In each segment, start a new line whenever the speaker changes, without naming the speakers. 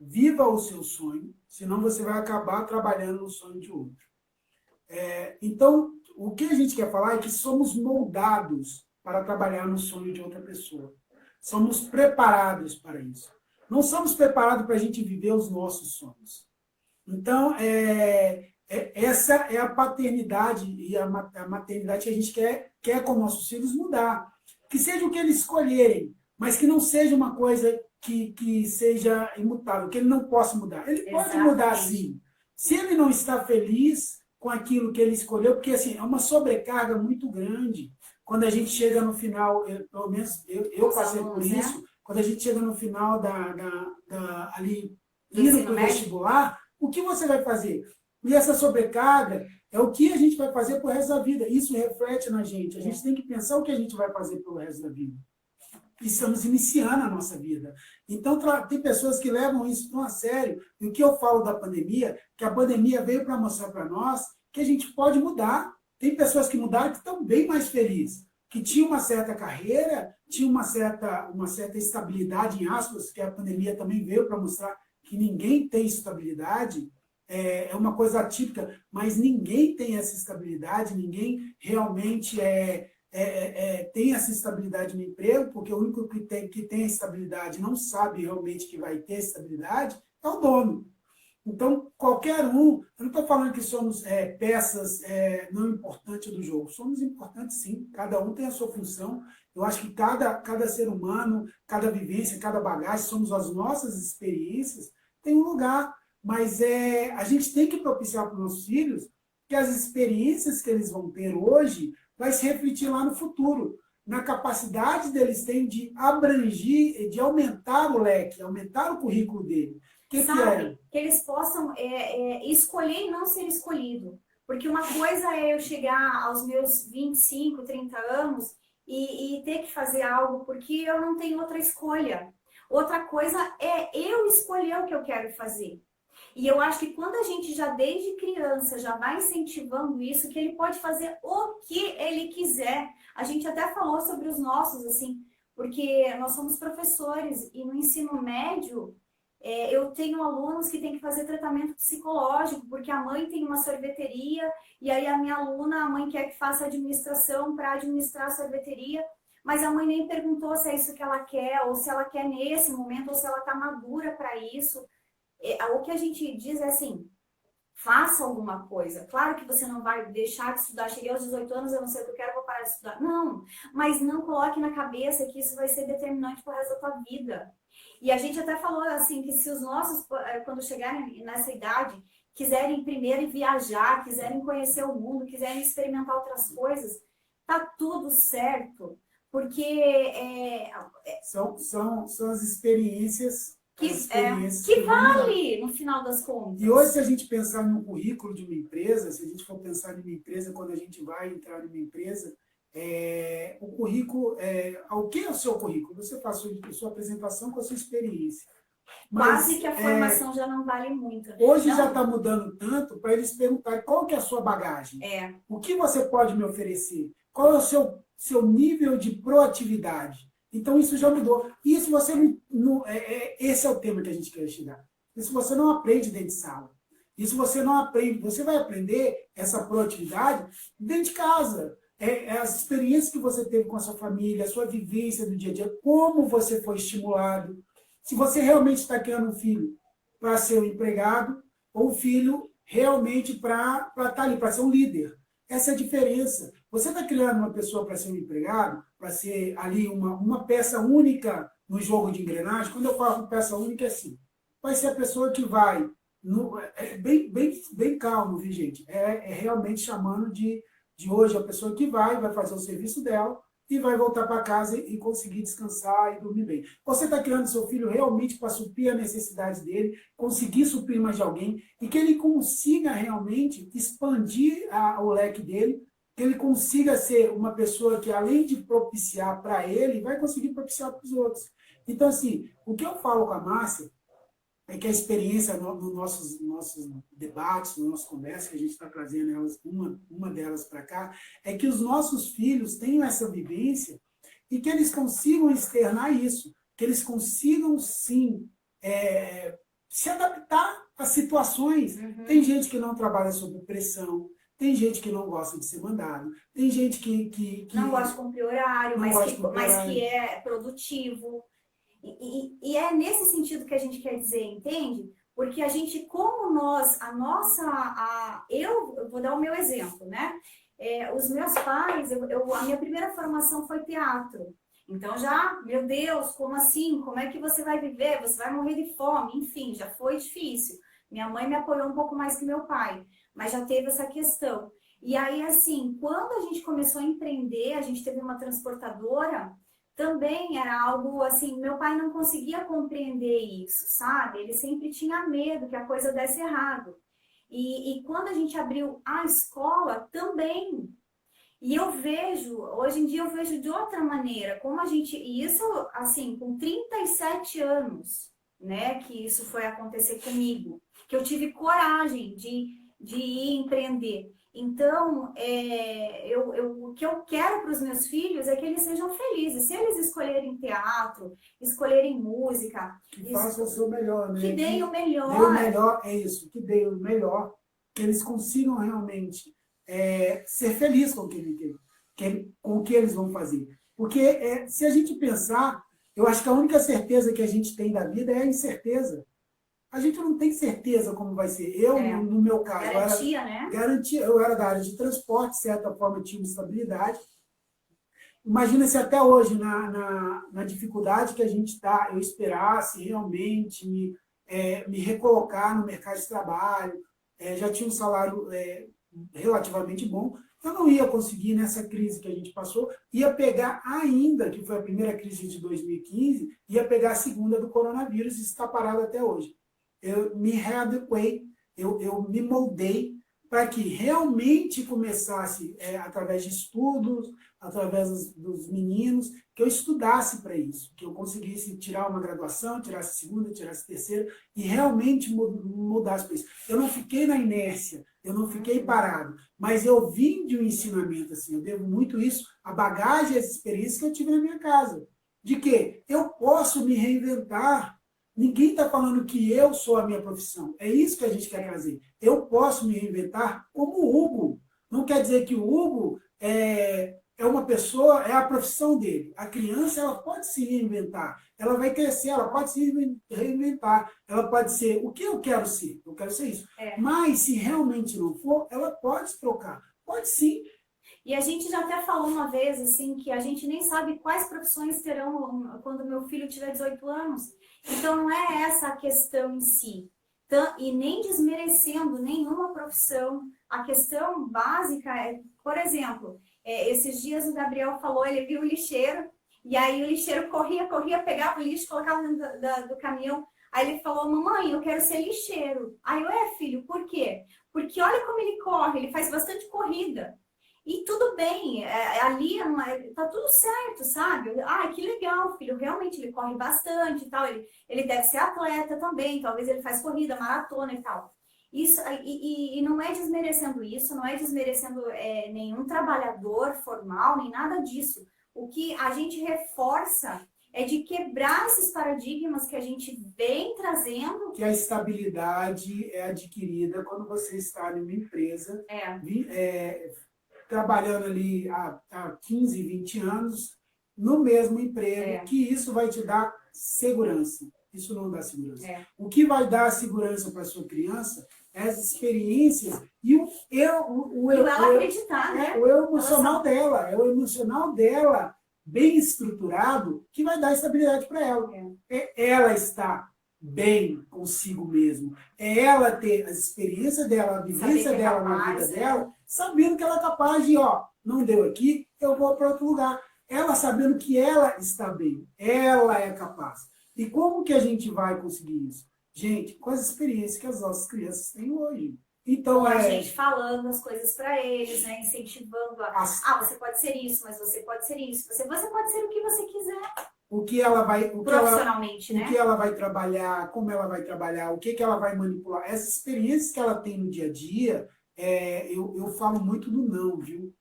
viva o seu sonho, senão você vai acabar trabalhando no sonho de outro. Então, o que a gente quer falar é que somos moldados para trabalhar no sonho de outra pessoa. Somos preparados para isso. Não somos preparados para a gente viver os nossos sonhos. Então, essa é a paternidade e a maternidade que a gente quer com nossos filhos mudar. Que seja o que eles escolherem, mas que não seja uma coisa que seja imutável, que ele não possa mudar. Ele pode mudar sim. Se ele não está feliz com aquilo que ele escolheu, porque assim, é uma sobrecarga muito grande. Quando a gente chega no final, pelo menos eu passei por isso, quando a gente chega no final ali, indo para o vestibular, o que você vai fazer? E essa sobrecarga é o que a gente vai fazer para o resto da vida. Isso reflete na gente. A gente tem que pensar o que a gente vai fazer pelo resto da vida. Estamos iniciando a nossa vida. Então, tem pessoas que levam isso tão a sério. E o que eu falo da pandemia, que a pandemia veio para mostrar para nós que a gente pode mudar. Tem pessoas que mudaram que estão bem mais felizes, que tinham uma certa carreira, tinham uma certa estabilidade, em aspas, que a pandemia também veio para mostrar que ninguém tem estabilidade. É uma coisa atípica, mas ninguém tem essa estabilidade, ninguém realmente tem essa estabilidade no emprego, porque o único que tem a estabilidade não sabe realmente que vai ter estabilidade, é o dono. Então, qualquer um, eu não estou falando que somos peças não importantes do jogo, somos importantes sim, cada um tem a sua função. Eu acho que cada ser humano, cada vivência, cada bagagem, somos as nossas experiências, tem um lugar, mas a gente tem que propiciar para os nossos filhos que as experiências que eles vão ter hoje vai se refletir lá no futuro, na capacidade deles terem de abranger, de aumentar o leque, aumentar o currículo dele.
Sabe? Que eles possam escolher e não ser escolhido. Porque uma coisa é eu chegar aos meus 25, 30 anos e ter que fazer algo porque eu não tenho outra escolha. Outra coisa é eu escolher o que eu quero fazer. E eu acho que quando a gente já desde criança já vai incentivando isso, que ele pode fazer o que ele quiser. A gente até falou sobre os nossos, assim, porque nós somos professores e no ensino médio eu tenho alunos que têm que fazer tratamento psicológico, porque a mãe tem uma sorveteria e aí a minha aluna, a mãe quer que faça administração para administrar a sorveteria, mas a mãe nem perguntou se é isso que ela quer, ou se ela quer nesse momento, ou se ela está madura para isso. O que a gente diz é assim, faça alguma coisa. Claro que você não vai deixar de estudar, cheguei aos 18 anos, eu não sei o que eu quero, vou parar de estudar. Não, mas não coloque na cabeça que isso vai ser determinante para o resto da tua vida. E a gente até falou assim, que se os nossos, quando chegarem nessa idade, quiserem primeiro viajar, quiserem conhecer o mundo, quiserem experimentar outras coisas, tá tudo certo. Porque
são as experiências
que vale no final das contas.
E hoje, se a gente pensar no currículo de uma empresa, se a gente for pensar em uma empresa, quando a gente vai entrar em uma empresa, o currículo, o que é o seu currículo? Você faz a sua apresentação com a sua experiência.
Mas, quase que a formação já não vale muito.
Hoje já está mudando tanto para eles perguntarem qual que é a sua bagagem. O que você pode me oferecer? Qual é o seu nível de proatividade? Então, isso já mudou. E se você não esse é o tema que a gente quer chegar. Isso você não aprende dentro de sala. Isso você não aprende. Você vai aprender essa proatividade dentro de casa. As experiências que você teve com a sua família, a sua vivência do dia a dia, como você foi estimulado. Se você realmente está criando um filho para ser um empregado, ou um filho realmente para estar ali, para ser um líder. Essa é a diferença. Você está criando uma pessoa para ser um empregado, para ser ali uma peça única no jogo de engrenagem. Quando eu falo peça única, é assim. Vai ser a pessoa que vai, bem calmo, viu, gente? Realmente chamando de hoje a pessoa que vai fazer o serviço dela e vai voltar para casa e conseguir descansar e dormir bem. Você está criando seu filho realmente para suprir a necessidade dele, conseguir suprir mais de alguém e que ele consiga realmente expandir o leque dele, que ele consiga ser uma pessoa que, além de propiciar para ele, vai conseguir propiciar para os outros. Então, assim, o que eu falo com a Márcia é que a experiência nos nossos debates, nas nossas conversas, que a gente está trazendo elas, uma delas para cá, é que os nossos filhos tenham essa vivência e que eles consigam externar isso, que eles consigam, sim, se adaptar às situações. Tem gente que não trabalha sob pressão, tem gente que não gosta de ser mandado, tem gente que
não gosta de cumprir horário, mas que é produtivo. E é nesse sentido que a gente quer dizer, entende? Porque a gente, como nós, eu vou dar o meu exemplo, né? Os meus pais, a minha primeira formação foi teatro. Então já, meu Deus, como assim? Como é que você vai viver? Você vai morrer de fome? Enfim, já foi difícil. Minha mãe me apoiou um pouco mais que meu pai, mas já teve essa questão. E aí, assim, quando a gente começou a empreender, a gente teve uma transportadora, também era algo assim, meu pai não conseguia compreender isso, sabe? Ele sempre tinha medo que a coisa desse errado. E quando a gente abriu a escola, também. E eu vejo, hoje em dia eu vejo de outra maneira, como a gente, e isso assim, com 37 anos, né, que isso foi acontecer comigo, que eu tive coragem de ir empreender. Então, o que eu quero para os meus filhos é que eles sejam felizes. Se eles escolherem teatro, escolherem música,
que façam o seu melhor, né?
Que deem o melhor.
Dê o melhor, é isso, que deem o melhor, que eles consigam realmente ser felizes com o que eles vão fazer. Porque se a gente pensar, eu acho que a única certeza que a gente tem da vida é a incerteza. A gente não tem certeza como vai ser. No meu caso, eu era da área de transporte, de certa forma eu tinha estabilidade. Imagina se até hoje, na dificuldade que a gente está, eu esperasse realmente me recolocar no mercado de trabalho, já tinha um salário relativamente bom, eu não ia conseguir, nessa crise que a gente passou, ia pegar ainda, que foi a primeira crise de 2015, ia pegar a segunda do coronavírus e está parado até hoje. Eu me readequei, eu me moldei para que realmente começasse, através de estudos, através dos meninos, que eu estudasse para isso, que eu conseguisse tirar uma graduação, tirasse segunda, tirasse terceira, e realmente mudasse para isso. Eu não fiquei na inércia, eu não fiquei parado, mas eu vim de um ensinamento assim, eu devo muito isso à bagagem e às experiências que eu tive na minha casa. De que eu posso me reinventar. Ninguém está falando que eu sou a minha profissão. É isso que a gente quer trazer. Eu posso me reinventar como o Hugo. Não quer dizer que o Hugo é uma pessoa, é a profissão dele. A criança, ela pode se reinventar. Ela vai crescer, ela pode se reinventar. Ela pode ser o que eu quero ser. Eu quero ser isso. Mas, se realmente não for, ela pode trocar. Pode sim.
E a gente já até falou uma vez, assim, que a gente nem sabe quais profissões terão quando meu filho tiver 18 anos. Então, não é essa a questão em si. E nem desmerecendo nenhuma profissão. A questão básica é, por exemplo, esses dias o Gabriel falou, ele viu o lixeiro, e aí o lixeiro corria, pegava o lixo, colocava dentro do caminhão. Aí ele falou, mamãe, eu quero ser lixeiro. Aí eu, filho, por quê? Porque olha como ele corre, ele faz bastante corrida. E tudo bem, ali tá tudo certo, sabe? Que legal, filho, realmente ele corre bastante e tal, ele deve ser atleta também, talvez ele faz corrida, maratona e tal. Isso, e não é desmerecendo isso, não é desmerecendo nenhum trabalhador formal, nem nada disso. O que a gente reforça é de quebrar esses paradigmas que a gente vem trazendo.
Que a estabilidade é adquirida quando você está em uma empresa, trabalhando ali há 15, 20 anos, no mesmo emprego, que isso vai te dar segurança. Isso não dá segurança. O que vai dar segurança para a sua criança é as experiências e
ela acreditar, né?
O eu emocional dela. É o emocional dela bem estruturado que vai dar estabilidade para ela. Ela está bem consigo mesmo. É ela ter a experiência dela, a vivência dela na vida dela, sabendo que ela é capaz de, não deu aqui, eu vou para outro lugar. Ela sabendo que ela está bem, ela é capaz. E como que a gente vai conseguir isso? Gente, com as experiências que as nossas crianças têm hoje. Então,
a gente falando as coisas para eles, né? Incentivando você pode ser isso, mas você pode ser isso. Você pode ser o que você quiser.
O que ela vai...
Profissionalmente, né?
O que ela vai trabalhar, como ela vai trabalhar, o que ela vai manipular. Essas experiências que ela tem no dia a dia, eu falo muito do não, viu?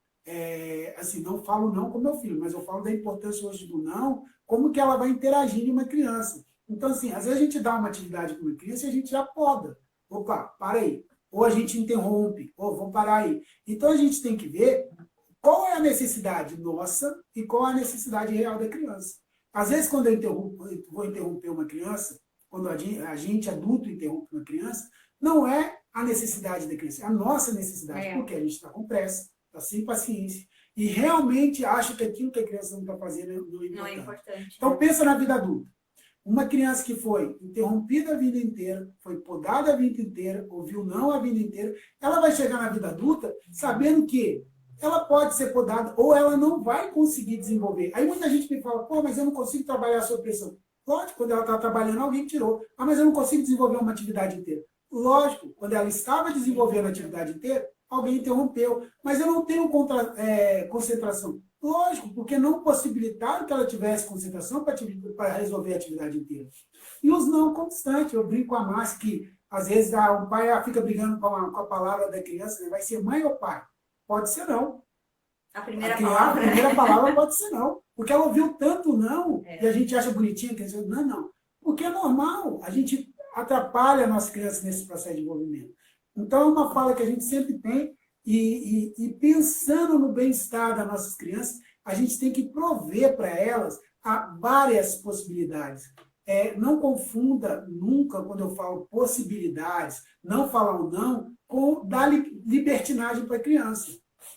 Assim, não falo não com meu filho, mas eu falo da importância hoje do não, como que ela vai interagir em uma criança. Então, assim, às vezes a gente dá uma atividade para uma criança e a gente já poda. Opa, para aí. Ou a gente interrompe, ou vamos parar aí. Então, a gente tem que ver qual é a necessidade nossa e qual é a necessidade real da criança. Às vezes, quando eu vou interromper uma criança, quando a gente adulto interrompe uma criança, não é a necessidade da criança, é a nossa necessidade, porque a gente está com pressa, está sem paciência, e realmente acha que aquilo que a criança não está fazendo não é importante. Então, pensa na vida adulta. Uma criança que foi interrompida a vida inteira, foi podada a vida inteira, ouviu não a vida inteira, ela vai chegar na vida adulta sabendo que ela pode ser podada ou ela não vai conseguir desenvolver. Aí muita gente me fala, pô, mas eu não consigo trabalhar sob pressão. Lógico, quando ela está trabalhando, alguém tirou. Ah, mas eu não consigo desenvolver uma atividade inteira. Lógico, quando ela estava desenvolvendo a atividade inteira, alguém interrompeu. Mas eu não tenho concentração. Lógico, porque não possibilitaram que ela tivesse concentração para resolver a atividade inteira. E os não constantes. Eu brinco com a Márcia que, às vezes, o pai fica brigando com a palavra da criança, né? Vai ser mãe ou pai? Pode ser não.
A primeira palavra.
A primeira palavra pode ser não. Porque ela ouviu tanto não, e a gente acha bonitinho, que diz, não, não. Porque é normal, a gente atrapalha a nossa criança nesse processo de desenvolvimento. Então, é uma fala que a gente sempre tem, e pensando no bem-estar das nossas crianças, a gente tem que prover para elas várias possibilidades. Não confunda nunca, quando eu falo possibilidades, não falar o não, com dar libertinagem para a criança.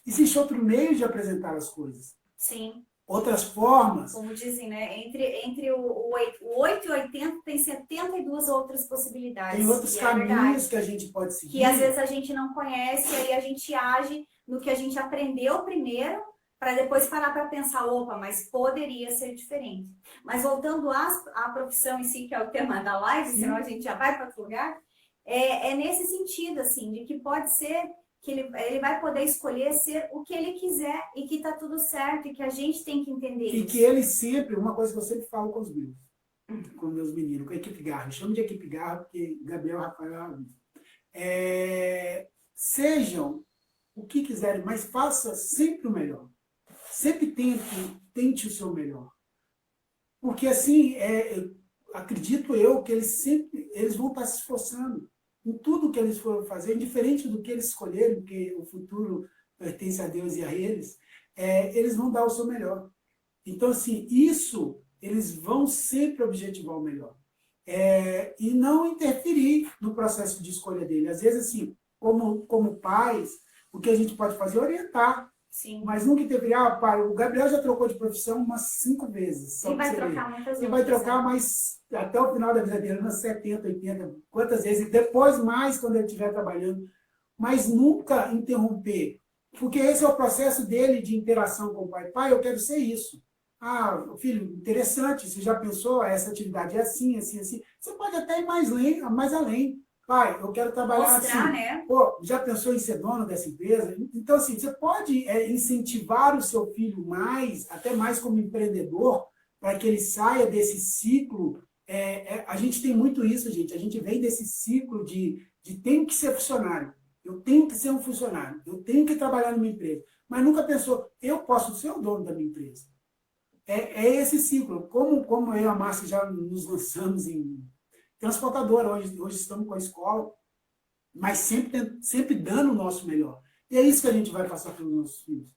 Existe outro meio de apresentar as coisas.
Sim.
Outras formas.
Como dizem, né? Entre o 8 e o 80 tem 72 outras possibilidades.
Tem outros caminhos que a gente pode seguir.
Que às vezes a gente não conhece, aí a gente age no que a gente aprendeu primeiro, para depois parar para pensar, opa, mas poderia ser diferente. Mas voltando à profissão em si, que é o tema da live, senão a gente já vai para outro lugar, é nesse sentido, assim, de que pode ser que ele vai poder escolher ser o que ele quiser e que está tudo certo e que a gente tem que entender isso.
E que ele sempre, uma coisa que eu sempre falo com os meus, com meus meninos, com a equipe Garra, eu chamo de equipe Garra porque Gabriel, Rafael, sejam o que quiserem, mas faça sempre o melhor. Sempre tente o seu melhor. Porque assim, acredito eu que eles vão estar se esforçando em tudo que eles forem fazer, indiferente do que eles escolherem, porque o futuro pertence a Deus e a eles, eles vão dar o seu melhor. Então, assim, isso, eles vão sempre objetivar o melhor. E não interferir no processo de escolha dele. Às vezes, assim, como pais, o que a gente pode fazer é orientar.
Sim.
Mas nunca interferir. Pai, o Gabriel já trocou de profissão umas 5 vezes.
E vai trocar muitas vezes.
E vai trocar mais até o final da vida dele, umas 70, 80, quantas vezes. E depois mais quando ele estiver trabalhando. Mas nunca interromper. Porque esse é o processo dele de interação com o pai. Pai, eu quero ser isso. Ah, filho, interessante. Você já pensou? Essa atividade é assim, assim, assim. Você pode até ir mais além. Pai, eu quero trabalhar
mostrar,
assim.
Né?
Pô, já pensou em ser dono dessa empresa? Então, assim, você pode incentivar o seu filho mais, até mais como empreendedor, para que ele saia desse ciclo. A gente tem muito isso, gente. A gente vem desse ciclo de tenho que ser funcionário. Eu tenho que ser um funcionário. Eu tenho que trabalhar numa empresa. Mas nunca pensou, eu posso ser o dono da minha empresa. Esse ciclo. Como eu e a Márcia já nos lançamos em transportadora, hoje estamos com a escola, mas sempre dando o nosso melhor. E é isso que a gente vai passar para os nossos filhos.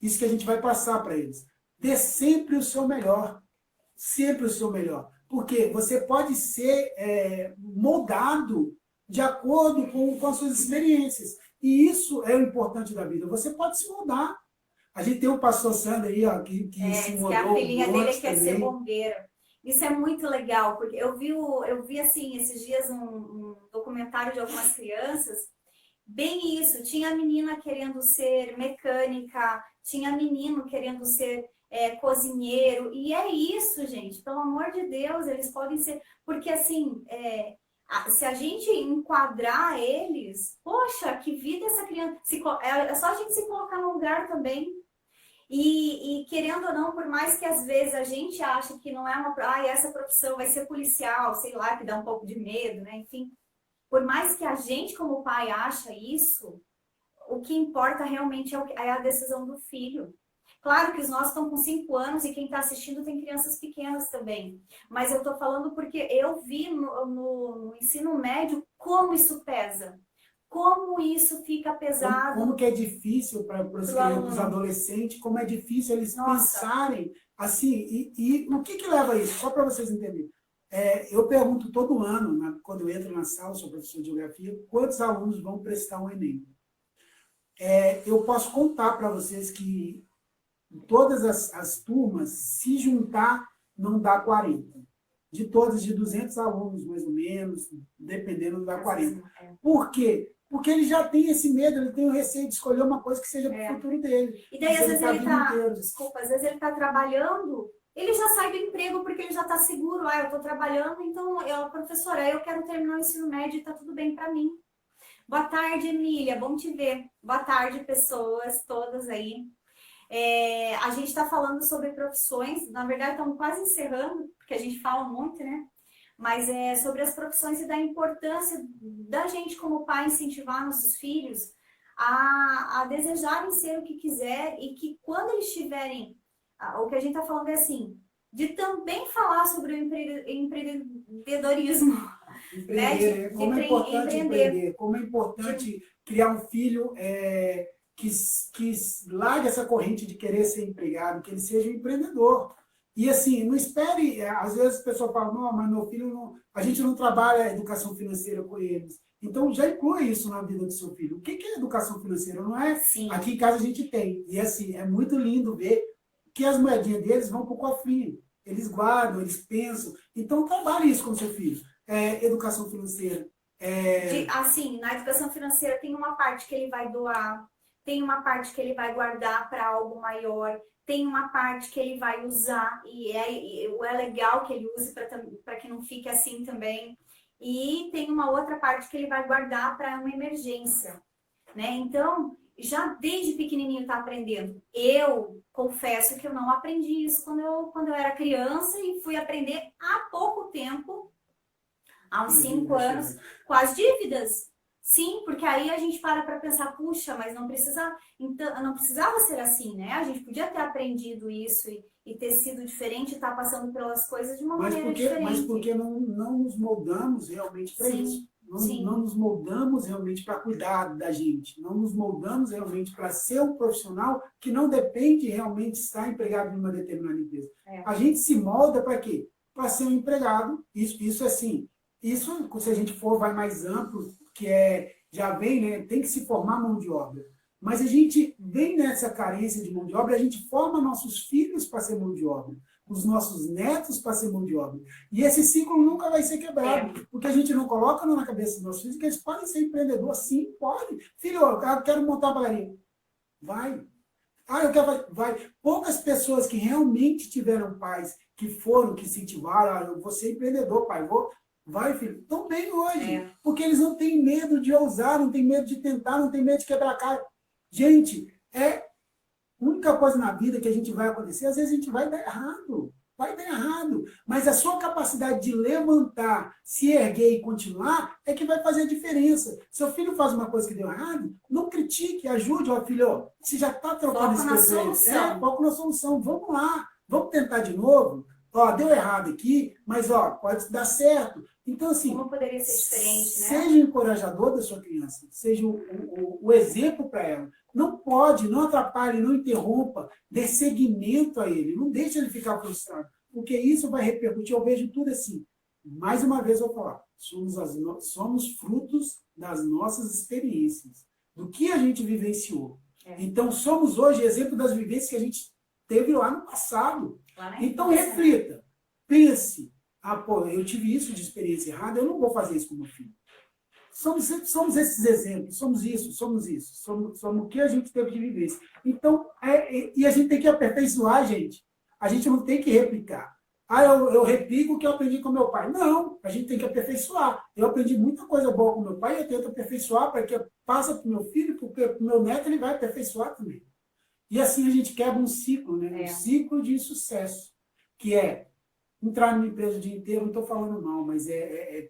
Isso que a gente vai passar para eles. Dê sempre o seu melhor. Sempre o seu melhor. Porque você pode ser moldado de acordo com as suas experiências. E isso é o importante da vida. Você pode se moldar. A gente tem o pastor Sandro aí, ó, que se moldou.
Que a filhinha dele quer ser bombeira. Isso é muito legal, porque eu vi assim, esses dias um documentário de algumas crianças, bem isso, tinha a menina querendo ser mecânica, tinha menino querendo ser cozinheiro, e é isso, gente, pelo amor de Deus, eles podem ser, porque assim, se a gente enquadrar eles, poxa, que vida essa criança, é só a gente se colocar no lugar também. E querendo ou não, por mais que às vezes a gente ache que não é essa profissão vai ser policial, sei lá, que dá um pouco de medo, né? Enfim, por mais que a gente como pai acha isso, o que importa realmente é a decisão do filho. Claro que os nossos estão com 5 anos e quem está assistindo tem crianças pequenas também. Mas eu estou falando porque eu vi no ensino médio como isso pesa. Como isso fica pesado.
Como que é difícil para os adolescentes, como é difícil eles pensarem assim. E o que leva a isso? Só para vocês entenderem. Eu pergunto todo ano, quando eu entro na sala, sou professor de geografia, quantos alunos vão prestar um Enem? Eu posso contar para vocês que todas as turmas, se juntar, não dá 40. De todas, de 200 alunos, mais ou menos, dependendo, não dá 40. Por quê? Porque ele já tem esse medo, ele tem o receio de escolher uma coisa que seja para o futuro dele.
E daí, às vezes, às vezes ele está trabalhando, ele já sai do emprego porque ele já está seguro. Eu estou trabalhando, então, professora, eu quero terminar o ensino médio e está tudo bem para mim. Boa tarde, Emília, bom te ver. Boa tarde, pessoas, todas aí. A gente está falando sobre profissões, na verdade estamos quase encerrando, porque a gente fala muito, né? Mas é sobre as profissões e da importância da gente como pai incentivar nossos filhos a desejarem ser o que quiser e que quando eles tiverem, o que a gente está falando é assim, de também falar sobre o empreendedorismo.
Empreender, como é importante empreender, como é importante criar um filho que largue essa corrente de querer ser empregado, que ele seja um empreendedor. E assim, não espere, às vezes a pessoa fala, não, mas meu filho não, a gente não trabalha educação financeira com eles. Então já inclua isso na vida do seu filho. O que é educação financeira? Não é?
Sim.
Aqui em casa a gente tem. E assim, é muito lindo ver que as moedinhas deles vão para o cofrinho. Eles guardam, eles pensam. Então trabalhe isso com o seu filho. Educação financeira.
Assim, na educação financeira tem uma parte que ele vai doar, tem uma parte que ele vai guardar para algo maior, tem uma parte que ele vai usar e é legal que ele use para que não fique assim também. E tem uma outra parte que ele vai guardar para uma emergência, né? Então, já desde pequenininho está aprendendo. Eu confesso que eu não aprendi isso quando eu era criança e fui aprender há pouco tempo, há uns 5 anos, com as dívidas. Sim, porque aí a gente para pensar, puxa, mas não precisava ser assim, né? A gente podia ter aprendido isso e ter sido diferente, estar passando pelas coisas de uma maneira diferente.
Mas porque não nos moldamos realmente para isso. Não nos moldamos realmente para cuidar da gente. Não nos moldamos realmente para ser um profissional que não depende realmente de estar empregado em uma determinada empresa. A gente se molda para quê? Para ser um empregado. Isso assim. Isso, se a gente for, vai mais amplo, que já vem, né? Tem que se formar mão de obra. Mas a gente vem nessa carência de mão de obra, a gente forma nossos filhos para ser mão de obra, os nossos netos para ser mão de obra. E esse ciclo nunca vai ser quebrado, porque a gente não coloca na cabeça dos nossos filhos que eles podem ser empreendedores. Sim, pode. Filho, eu quero montar uma padaria. Vai. Vai. Poucas pessoas que realmente tiveram pais, que incentivaram, eu vou ser empreendedor, pai, vai, filho. Estão bem hoje. Porque eles não têm medo de ousar, não têm medo de tentar, não têm medo de quebrar a cara. Gente, a única coisa na vida que a gente vai acontecer, às vezes a gente vai dar errado. Vai dar errado. Mas a sua capacidade de levantar, se erguer e continuar é que vai fazer a diferença. Seu filho faz uma coisa que deu errado, não critique, ajude. Ó, filho, você já está trocando esse pensamento. Foco na solução. Vamos lá. Vamos tentar de novo. Ó, deu errado aqui, mas pode dar certo. Então, assim,
como poderia ser diferente, né?
Seja encorajador da sua criança, seja o exemplo para ela. Não atrapalhe, não interrompa, dê seguimento a ele, não deixe ele ficar frustrado, porque isso vai repercutir. Eu vejo tudo assim. Mais uma vez eu vou falar, somos frutos das nossas experiências, do que a gente vivenciou. Então, somos hoje exemplo das vivências que a gente teve lá no passado. Então, reflita, pense. Eu tive isso de experiência errada, eu não vou fazer isso com meu filho. Somos esses exemplos, somos isso, somos o que a gente teve de vivência. Então, e a gente tem que aperfeiçoar, gente. A gente não tem que replicar. Eu replico o que eu aprendi com meu pai. Não, a gente tem que aperfeiçoar. Eu aprendi muita coisa boa com meu pai, eu tento aperfeiçoar para que passe para o meu filho, porque o meu neto ele vai aperfeiçoar também. E assim a gente quebra um ciclo, né? Um ciclo de sucesso, que é entrar numa empresa o dia inteiro, não estou falando mal, mas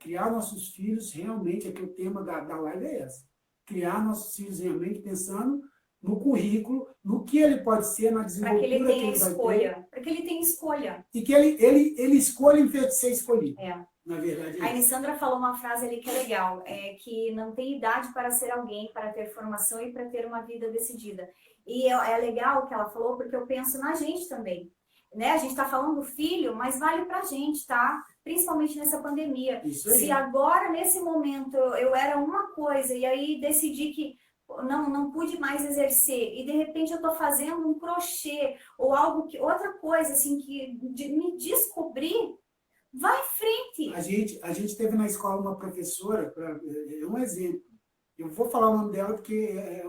criar nossos filhos realmente, o tema da live é essa. Criar nossos filhos realmente pensando no currículo, no que ele pode ser, na
Para que
desenvoltura
ele
que
tenha
ele vai ter.
escolha. Para que ele tenha escolha.
E que ele escolha em vez de ser escolhido. Na verdade,
A Alessandra falou uma frase ali que é legal, que não tem idade para ser alguém, para ter formação e para ter uma vida decidida. E é legal o que ela falou, porque eu penso na gente também. Né? A gente está falando do filho, mas vale para a gente, tá? Principalmente nessa pandemia.
Isso aí.
Se agora, nesse momento, eu era uma coisa e aí decidi que não pude mais exercer e de repente eu estou fazendo um crochê ou algo que outra coisa assim que me descobrir, vai em frente.
A gente teve na escola uma professora, é um exemplo. Eu vou falar o nome dela porque é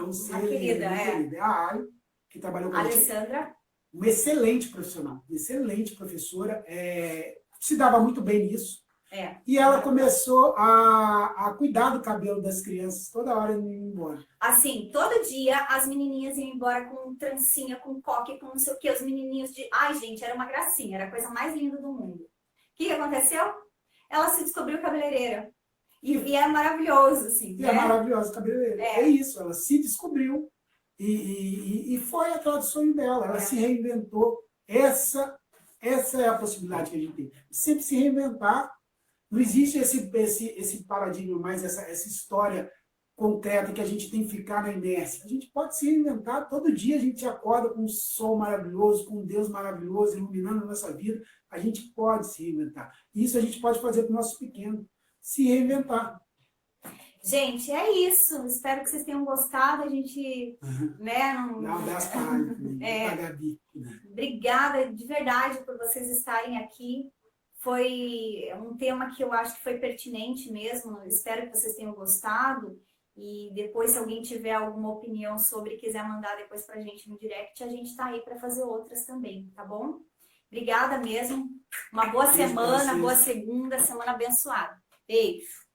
um ser
querida,
é a Ali, que trabalhou com a gente.
Alessandra.
Uma excelente profissional, excelente professora, se dava muito bem nisso. E ela começou a cuidar do cabelo das crianças toda hora indo embora.
Assim, todo dia as menininhas iam embora com trancinha, com coque, com não sei o que, os menininhos de... Ai, gente, era uma gracinha, era a coisa mais linda do mundo. O que aconteceu? Ela se descobriu cabeleireira. E é maravilhoso, assim.
E é maravilhosa cabeleireira. É isso, ela se descobriu e foi atrás do sonho dela. Ela se reinventou. Essa é a possibilidade que a gente tem. Sempre se reinventar. Não existe esse paradigma mais, essa história concreta que a gente tem que ficar na inércia. A gente pode se reinventar. Todo dia a gente acorda com um sol maravilhoso, com um Deus maravilhoso iluminando a nossa vida. A gente pode se reinventar. Isso a gente pode fazer para os nossos pequenos. Se reinventar.
Gente, é isso. Espero que vocês tenham gostado. A gente, né?
Dá um abraço para a Gabi.
Obrigada de verdade por vocês estarem aqui. Foi um tema que eu acho que foi pertinente mesmo. Espero que vocês tenham gostado. E depois, se alguém tiver alguma opinião sobre, quiser mandar depois pra gente no direct, a gente tá aí para fazer outras também, tá bom? Obrigada mesmo. Uma boa semana, boa segunda, semana abençoada. Beijo.